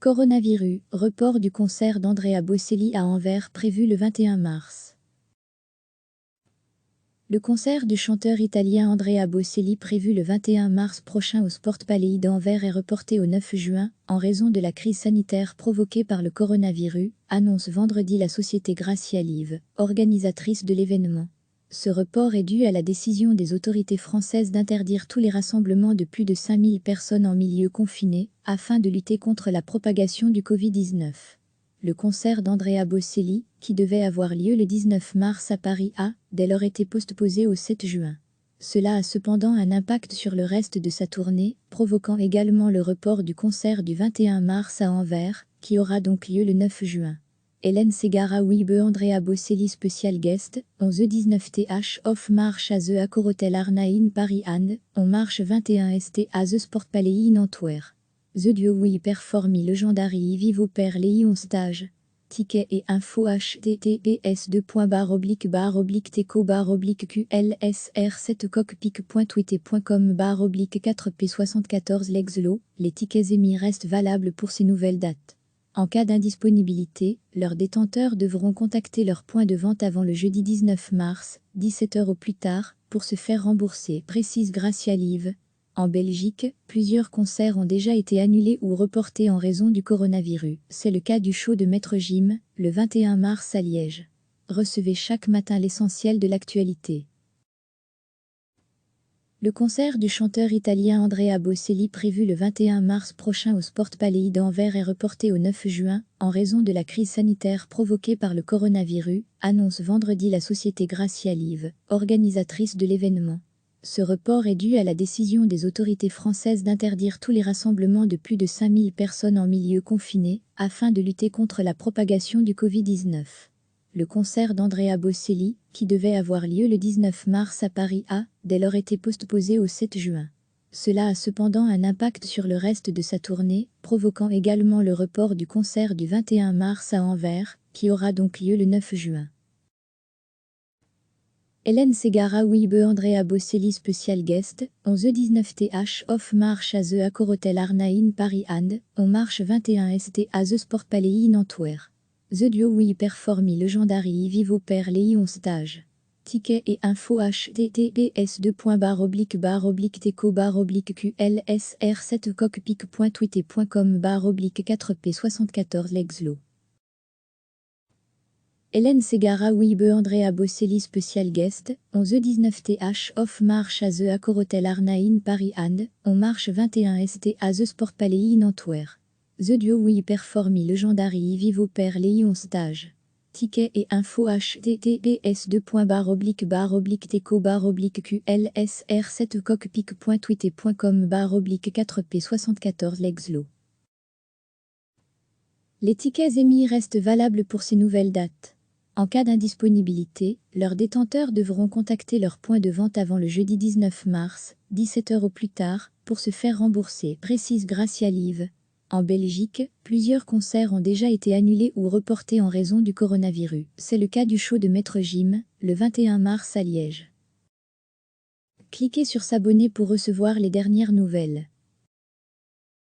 Coronavirus, report du concert d'Andrea Bocelli à Anvers prévu le 21 mars. Le concert du chanteur italien Andrea Bocelli prévu le 21 mars prochain au Sport Palais d'Anvers est reporté au 9 juin, en raison de la crise sanitaire provoquée par le coronavirus, annonce vendredi la société Gracia Live, organisatrice de l'événement. Ce report est dû à la décision des autorités françaises d'interdire tous les rassemblements de plus de 5000 personnes en milieu confiné, afin de lutter contre la propagation du Covid-19. Le concert d'Andrea Bocelli, qui devait avoir lieu le 19 mars à Paris, a, dès lors, été postposé au 7 juin. Cela a cependant un impact sur le reste de sa tournée, provoquant également le report du concert du 21 mars à Anvers, qui aura donc lieu le 9 juin. Hélène Ségara Wiebe Andrea Bocelli Special Guest, on the 19 th of March at the Accor Hotel Arna in Paris and, on March 21 st at the Sport Palais in Antwerp. The duo will perform Legendary Vivo per les 11 stage. Tickets et info https://teco-qlsr7cockpic.twitter.com/4p74 Lexlo. Les tickets émis restent valables pour ces nouvelles dates. En cas d'indisponibilité, leurs détenteurs devront contacter leur point de vente avant le jeudi 19 mars, 17 h au plus tard, pour se faire rembourser, précise Gracia Live. En Belgique, plusieurs concerts ont déjà été annulés ou reportés en raison du coronavirus. C'est le cas du show de Maître Gim, le 21 mars à Liège. Recevez chaque matin l'essentiel de l'actualité. Le concert du chanteur italien Andrea Bocelli prévu le 21 mars prochain au Sport Palais d'Anvers est reporté au 9 juin, en raison de la crise sanitaire provoquée par le coronavirus, annonce vendredi la société Gracia Live, organisatrice de l'événement. Ce report est dû à la décision des autorités françaises d'interdire tous les rassemblements de plus de 5000 personnes en milieu confiné, afin de lutter contre la propagation du Covid-19. Le concert d'Andrea Bocelli, qui devait avoir lieu le 19 mars à Paris, a, dès lors, été postposé au 7 juin. Cela a cependant un impact sur le reste de sa tournée, provoquant également le report du concert du 21 mars à Anvers, qui aura donc lieu le 9 juin. Hélène Ségara Wiebe Andrea Bocelli Special Guest, on the 19 th of March at the Accor Hotel Arna in Paris and, on March 21 st at the Sport Palais in Antwerp. The duo will perform Legendary Vivo per les 11 stage. Tickets et info https://teco-qlsr7cockpic.twitter.com/4p74 Lexlo. Hélène Ségara Wiebe Andrea Bocelli Special Guest, on the 19 th of March at the Accor Hotel Arna in Paris and, on March 21 st at the Sport Palais in Antwerp. The duo will perform Legendary Vivo per les 11 stage. Tickets et info https://teco-qlsr7cockpic.twitter.com/4p74 Lexlo. Les tickets émis restent valables pour ces nouvelles dates. En cas d'indisponibilité, leurs détenteurs devront contacter leur point de vente avant le jeudi 19 mars, 17 h au plus tard, pour se faire rembourser, précise Gracia Live. En Belgique, plusieurs concerts ont déjà été annulés ou reportés en raison du coronavirus. C'est le cas du show de Maître Gim, le 21 mars à Liège. Cliquez sur s'abonner pour recevoir les dernières nouvelles.